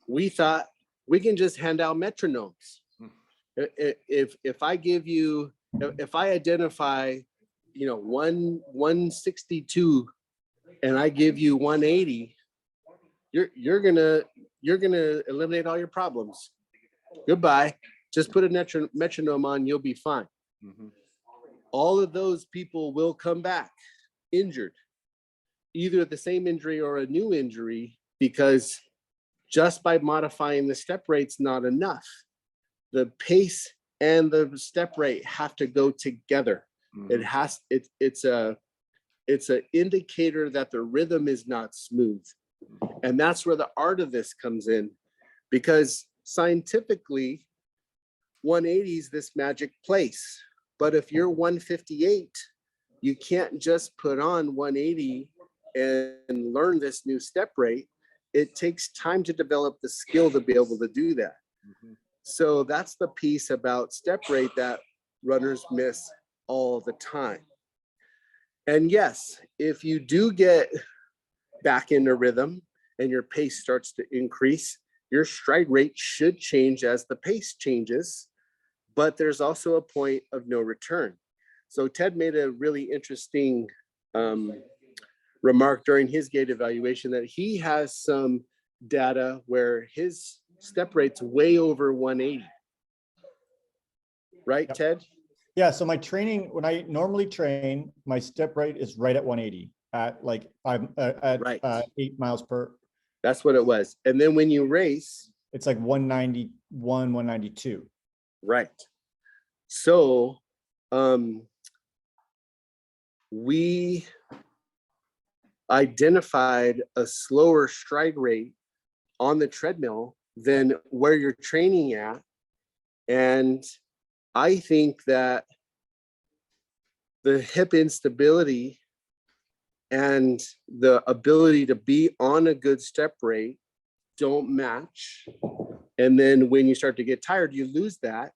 S3: we thought we can just hand out metronomes. If I give you, if I identify, 162 and I give you 180, you're gonna eliminate all your problems. Goodbye. Just put a metronome on, you'll be fine.
S1: Mhm.
S3: All of those people will come back injured, either the same injury or a new injury, because just by modifying the step rate's not enough. The pace and the step rate have to go together.
S1: Mhm.
S3: It's an indicator that the rhythm is not smooth. And that's where the art of this comes in, because scientifically 180 is this magic place. But if you're 158, you can't just put on 180 and learn this new step rate. It takes time to develop the skill to be able to do that.
S1: Mhm.
S3: So that's the piece about step rate that runners miss all the time. And yes, if you do get back into rhythm and your pace starts to increase, your stride rate should change as the pace changes, but there's also a point of no return. So Ted made a really interesting remark during his gait evaluation that he has some data where his step rate's way over 180. Right,
S2: Yep.
S3: Ted?
S2: Yeah, so my training, when I normally train, my step rate is right at 180 at like
S3: Right.
S2: 8 miles per.
S3: That's what it was. And then when you race,
S2: It's like 191, 192.
S3: right. So we identified a slower stride rate on the treadmill than where you're training at. And I think that the hip instability and the ability to be on a good step rate don't match. And then when you start to get tired, you lose that.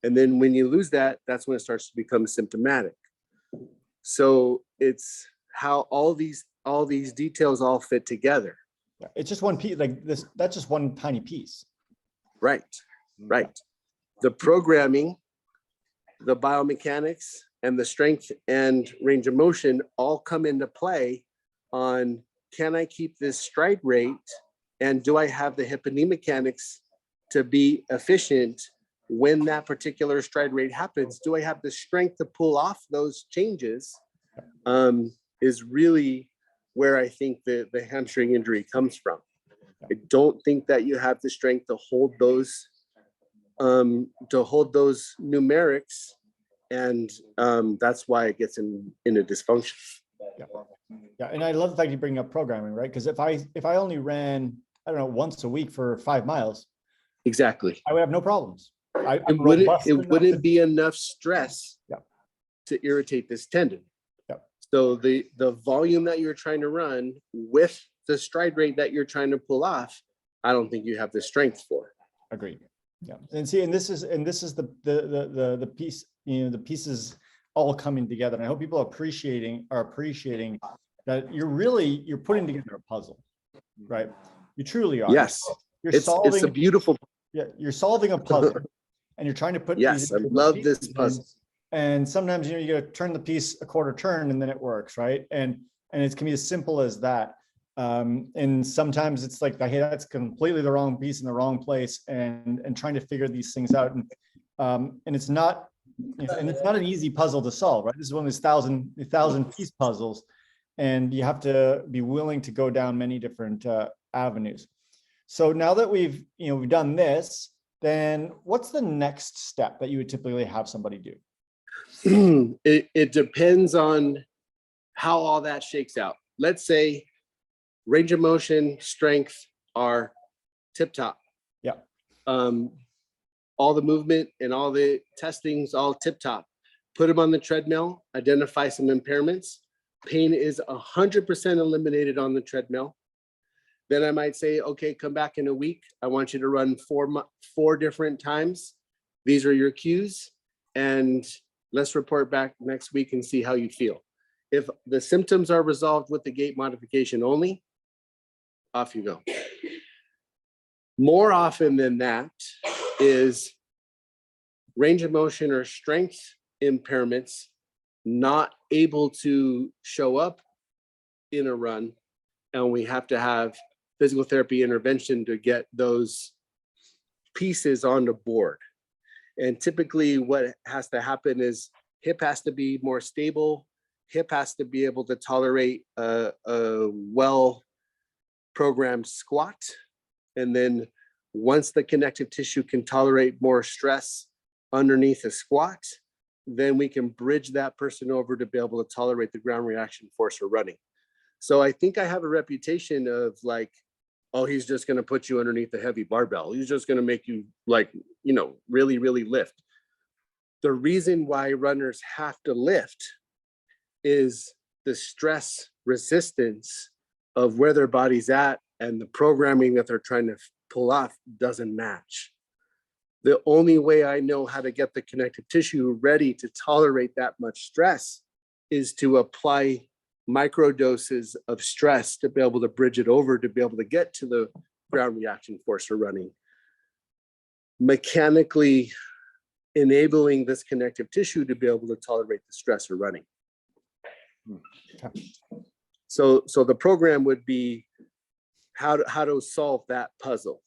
S3: And then when you lose that, that's when it starts to become symptomatic. So it's how all these details all fit together.
S2: Yeah, it's just one piece, like this, that's just one tiny piece.
S3: Right, right. The programming, the biomechanics, and the strength and range of motion all come into play on, can I keep this stride rate? And do I have the hip and knee mechanics to be efficient when that particular stride rate happens? Do I have the strength to pull off those changes? Is really where I think the hamstring injury comes from. I don't think that you have the strength to hold those numerics, and that's why it gets in a dysfunction.
S2: Yeah, and I love the fact you bring up programming, right? Because if I only ran, I don't know, once a week for 5 miles,
S3: Exactly.
S2: I would have no problems.
S3: It wouldn't be enough stress to irritate this tendon. So the volume that you're trying to run with the stride rate that you're trying to pull off, I don't think you have the strength for.
S2: Agreed. Yeah, and see, and this is the piece, the pieces all coming together. And I hope people are appreciating that you're putting together a puzzle, right? You truly are.
S3: Yes, it's a beautiful.
S2: Yeah, you're solving a puzzle, and you're trying to put.
S3: Yes, I love this puzzle.
S2: And sometimes you got to turn the piece a quarter turn, and then it works, right? And it can be as simple as that. And sometimes it's like, hey, that's completely the wrong piece in the wrong place, and trying to figure these things out. And it's not, and it's not an easy puzzle to solve, right? This is one of these thousand piece puzzles, and you have to be willing to go down many different avenues. So now that we've done this, then what's the next step that you would typically have somebody do?
S3: It depends on how all that shakes out. Let's say range of motion, strength are tip top.
S2: Yeah.
S3: All the movement and all the testings, all tip top. Put them on the treadmill, identify some impairments. Pain is 100% eliminated on the treadmill. Then I might say, okay, come back in a week. I want you to run four different times. These are your cues. And let's report back next week and see how you feel. If the symptoms are resolved with the gait modification only, off you go. More often than that is range of motion or strength impairments not able to show up in a run, and we have to have physical therapy intervention to get those pieces on the board. And typically what has to happen is hip has to be more stable, hip has to be able to tolerate a well-programmed squat. And then once the connective tissue can tolerate more stress underneath a squat, then we can bridge that person over to be able to tolerate the ground reaction force or running. So I think I have a reputation of like, oh, he's just going to put you underneath a heavy barbell. He's just going to make you like, you know, really, really lift. The reason why runners have to lift is the stress resistance of where their body's at and the programming that they're trying to pull off doesn't match. The only way I know how to get the connective tissue ready to tolerate that much stress is to apply micro doses of stress to be able to bridge it over to be able to get to the ground reaction force or running. Mechanically enabling this connective tissue to be able to tolerate the stress or running. So the program would be how to solve that puzzle.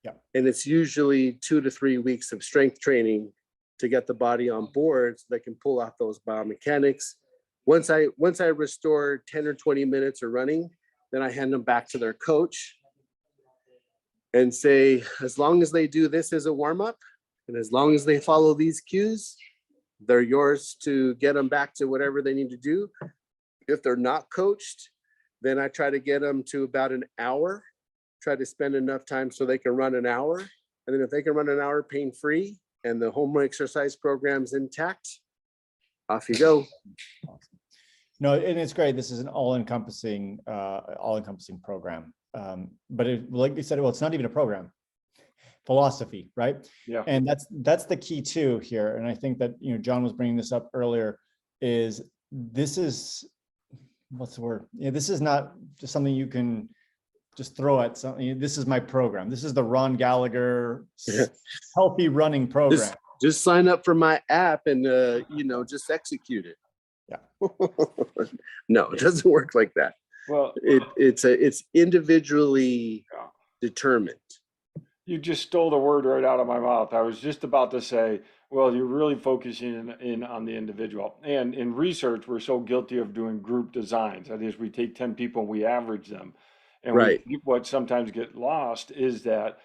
S2: Yeah. And
S3: it's usually 2 to 3 weeks of strength training to get the body on board so they can pull off those biomechanics. Once I restore 10 or 20 minutes of running, then I hand them back to their coach and say, as long as they do this as a warm-up, and as long as they follow these cues, they're yours to get them back to whatever they need to do. If they're not coached, then I try to get them to about an hour, try to spend enough time so they can run an hour. And then if they can run an hour pain-free and the home exercise program's intact, off you go.
S2: Awesome. No, and it's great. This is an all-encompassing program. But like you said, well, it's not even a program. Philosophy, right?
S1: Yeah.
S2: And that's the key too here. And I think that, you know, John was bringing this up earlier, is this is, what's the word? Yeah, this is not just something you can just throw at something. This is my program. This is the Ron Gallagher healthy running program.
S3: Just sign up for my app and you know, just execute it.
S2: Yeah.
S3: No, it doesn't work like that.
S1: Well,
S3: it's individually determined.
S1: you just stole the word right out of my mouth. I was just about to say, well, you're really focusing in on the individual. And in research, we're so guilty of doing group designs. That is, we take 10 people and we average them. And
S3: Right.
S1: What sometimes get lost is that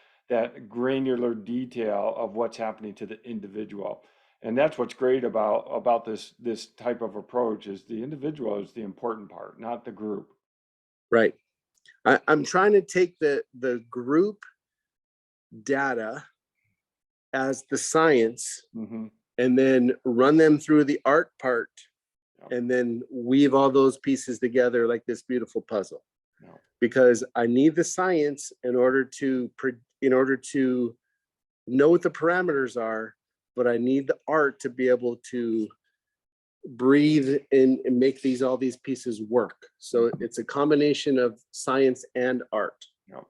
S1: granular detail of what's happening to the individual. And that's what's great about this type of approach, is the individual is the important part, not the group.
S3: Right. I'm trying to take the group data as the science,
S1: Mm-hmm.
S3: and then run them through the art part,
S1: Yep.
S3: and then weave all those pieces together like this beautiful puzzle.
S1: Yep.
S3: Because I need the science in order to know what the parameters are, but I need the art to be able to breathe and make all these pieces work. So it's a combination of science and art.
S1: Yep.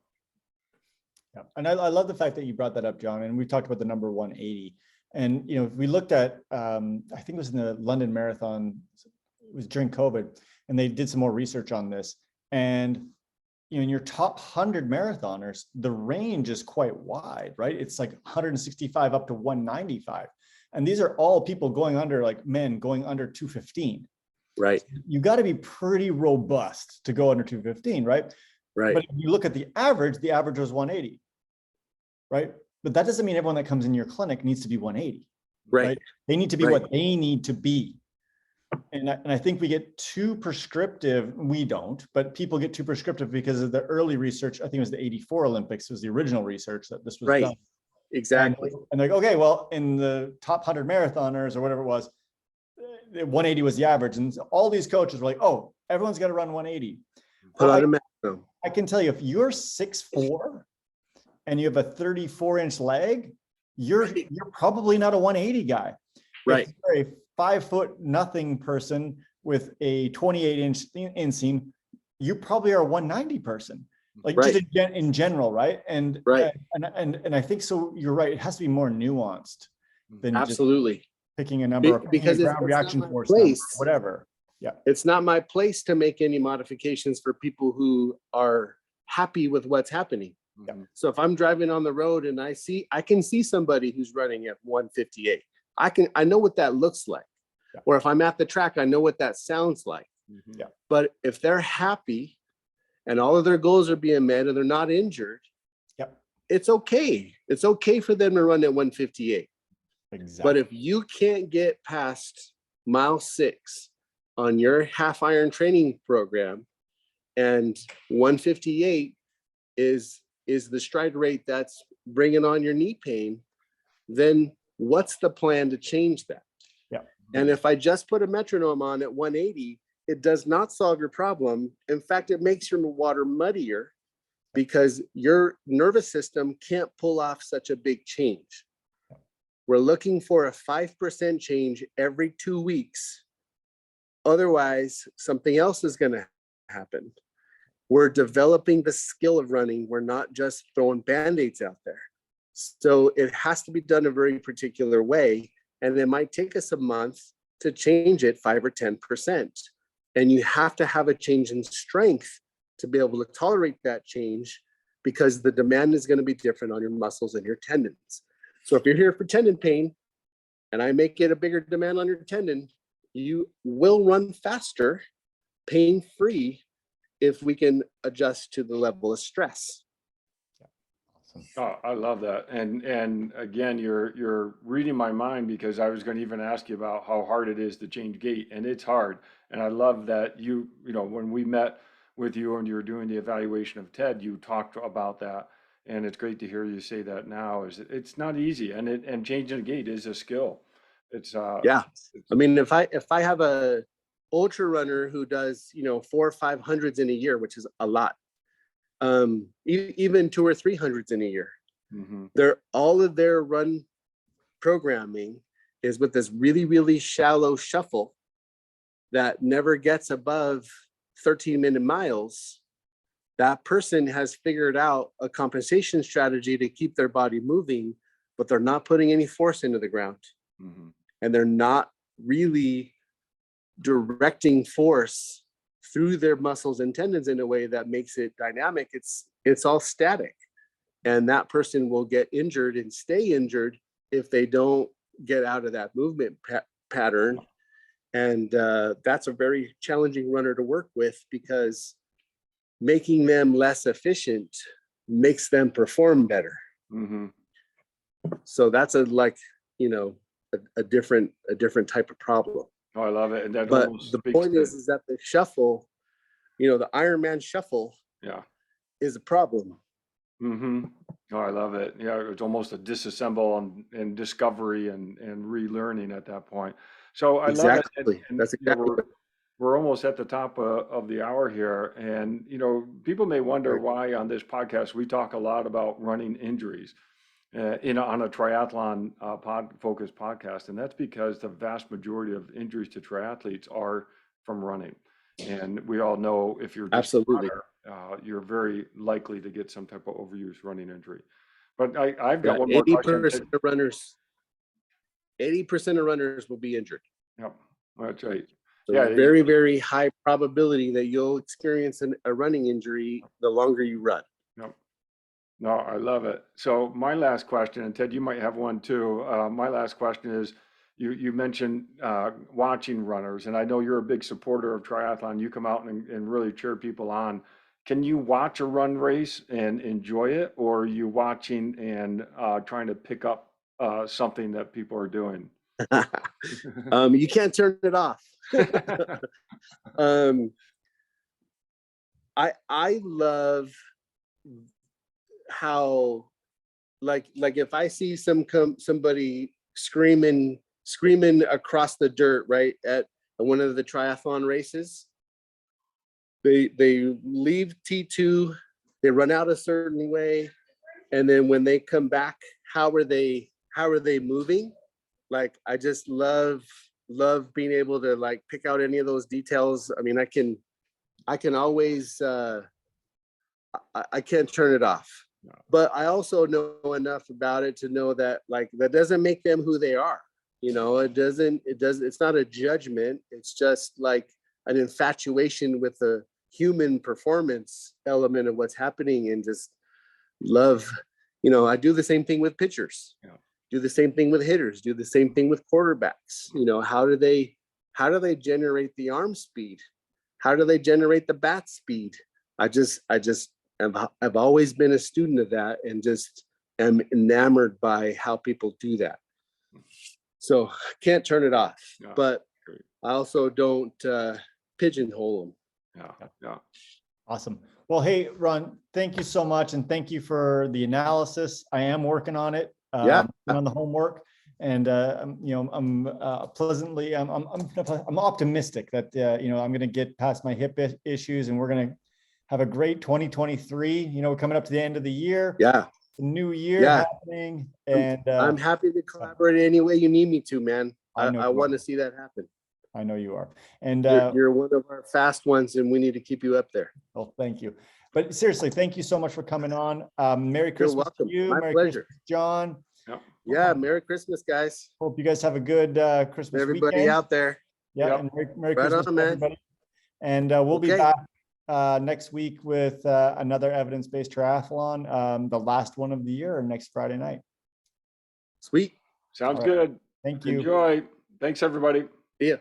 S2: Yeah. And I love the fact that you brought that up, John. And we talked about the number 180. And, you know, we looked at, I think it was in the London Marathon, it was during COVID, and they did some more research on this. And, you know, in your top 100 marathoners, the range is quite wide, right? It's like 165 up to 195. And these are all people going under, like men going under 215.
S3: Right.
S2: You got to be pretty robust to go under 215, right?
S3: Right.
S2: But if you look at the average was 180, right? But that doesn't mean everyone that comes in your clinic needs to be 180.
S3: Right.
S2: They need to be
S3: Right.
S2: what they need to be. And I think we get too prescriptive. We don't, but people get too prescriptive because of the early research. I think it was the 84 Olympics was the original research that this was
S3: Right.
S2: done.
S3: Exactly.
S2: And like, okay, well, in the top 100 marathoners or whatever it was, 180 was the average. And all these coaches were like, oh, everyone's got to run 180.
S3: Put
S2: Well,
S3: on a mask.
S2: I can tell you, if you're 6'4" and you have a 34-inch leg, you're probably not a 180 guy.
S3: Right.
S2: If you're a 5 foot nothing person with a 28-inch inseam, you probably are a 190 person, like
S3: Right.
S2: just in general, right? And
S3: Right.
S2: and I think so. You're right. It has to be more nuanced than just
S3: Absolutely.
S2: picking a number or picking a
S3: Because it's
S2: ground
S3: not
S2: reaction
S3: my
S2: force number,
S3: place.
S2: whatever. Yeah.
S3: It's not my place to make any modifications for people who are happy with what's happening.
S2: Yeah.
S3: So if I'm driving on the road and I can see somebody who's running at 158, I know what that looks like.
S2: Yeah.
S3: Or if I'm at the track, I know what that sounds like.
S2: Yeah.
S3: But if they're happy and all of their goals are being met and they're not injured,
S2: Yeah.
S3: it's okay. It's okay for them to run at 158.
S2: Exactly.
S3: But if you can't get past mile 6 on your half iron training program, and 158 is the stride rate that's bringing on your knee pain, then what's the plan to change that?
S2: Yeah.
S3: And if I just put a metronome on at 180, it does not solve your problem. In fact, it makes your water muddier because your nervous system can't pull off such a big change. We're looking for a 5% change every 2 weeks. Otherwise, something else is going to happen. We're developing the skill of running. We're not just throwing Band-Aids out there. So it has to be done a very particular way. And it might take us a month to change it 5 or 10%. And you have to have a change in strength to be able to tolerate that change, because the demand is going to be different on your muscles and your tendons. So if you're here for tendon pain and I make it a bigger demand on your tendon, you will run faster, pain-free, if we can adjust to the level of stress.
S1: Oh, I love that. And again, you're reading my mind, because I was going to even ask you about how hard it is to change gait, and it's hard. And I love that you know, when we met with you and you were doing the evaluation of TED, you talked about that. And it's great to hear you say that now. Is it's not easy, and changing a gait is a skill. It's
S3: Yeah. I mean, if I have a ultra runner who does, 400 or 500s in a year, which is a lot, even 200 or 300s in a year, all of their run programming is with this really, really shallow shuffle that never gets above 13-minute miles. That person has figured out a compensation strategy to keep their body moving, but they're not putting any force into the ground. And they're not really directing force through their muscles and tendons in a way that makes it dynamic. It's all static. And that person will get injured and stay injured if they don't get out of that movement pattern. And that's a very challenging runner to work with, because making them less efficient makes them perform better. So that's a different type of problem.
S1: Oh, I love it. And that
S3: But
S1: almost
S3: the
S1: speaks
S3: point
S1: to,
S3: is that the shuffle, the Ironman shuffle, is a problem.
S1: Oh, I love it. Yeah, it's almost a disassemble and discovery and relearning at that point. So I love it.
S3: Exactly. That's
S1: You know,
S3: exactly right.
S1: we're almost at the top of the hour here, and people may wonder why on this podcast we talk a lot about running injuries, on a triathlon focused podcast, and that's because the vast majority of injuries to triathletes are from running, and we all know if you're just a
S3: Absolutely.
S1: runner, you're very likely to get some type of overuse running injury. But I've got
S3: Yeah,
S1: one more question.
S3: 80% of runners, 80% of runners will be injured.
S1: Yep, that's right.
S3: So
S1: Yeah,
S3: very, very high probability that you'll experience a running injury the longer you run.
S1: Yep. No, I love it. So my last question, and Ted, you might have one too. My last question is, you mentioned watching runners, and I know you're a big supporter of triathlon. You come out and really cheer people on. Can you watch a run race and enjoy it, or are you watching and trying to pick up something that people are doing?
S3: You can't turn it off. I love how, like if I see somebody screaming across the dirt, right, at one of the triathlon races, they leave T2, they run out a certain way, and then when they come back, how are they moving? Like, I just love love being able to like pick out any of those details. I mean, I can always, I can't turn it off.
S1: No.
S3: But I also know enough about it to know that like that doesn't make them who they are. You know, it's not a judgment. It's just like an infatuation with the human performance element of what's happening, and just love. You know, I do the same thing with pitchers.
S1: Yeah.
S3: Do the same thing with hitters. Do the same thing with quarterbacks. You know, how do they generate the arm speed? How do they generate the bat speed? I've always been a student of that, and just am enamored by how people do that. So can't turn it off,
S1: Yeah,
S3: but
S1: great.
S3: I also don't pigeonhole them.
S1: Yeah.
S2: Awesome. Well, hey, Ron, thank you so much. And thank you for the analysis. I am working on it.
S3: Yeah.
S2: On the homework. And, I'm pleasantly, I'm optimistic that, I'm going to get past my hip issues, and we're going to have a great 2023. We're coming up to the end of the year.
S3: Yeah.
S2: The new year
S3: Yeah.
S2: happening. And
S3: I'm happy to collaborate any way you need me to, man. I want to see that happen.
S2: I know you are. And
S3: you're one of our fast ones, and we need to keep you up there.
S2: well, thank you. But seriously, thank you so much for coming on. Merry Christmas to you.
S3: My
S2: Merry
S3: pleasure.
S2: Christmas, John.
S3: Yeah. Merry Christmas, guys.
S2: Hope you guys have a good Christmas
S3: Everybody
S2: weekend.
S3: out there.
S2: Yeah,
S1: Yep.
S2: and Merry
S3: Right
S2: Christmas
S3: on,
S2: to
S3: man.
S2: everybody. And we'll be
S3: Okay.
S2: back next week with another evidence-based triathlon, the last one of the year, next Friday night.
S3: Sweet.
S1: Sounds
S2: All right.
S1: good.
S2: Thank you.
S1: Enjoy. Thanks, everybody.
S3: See ya.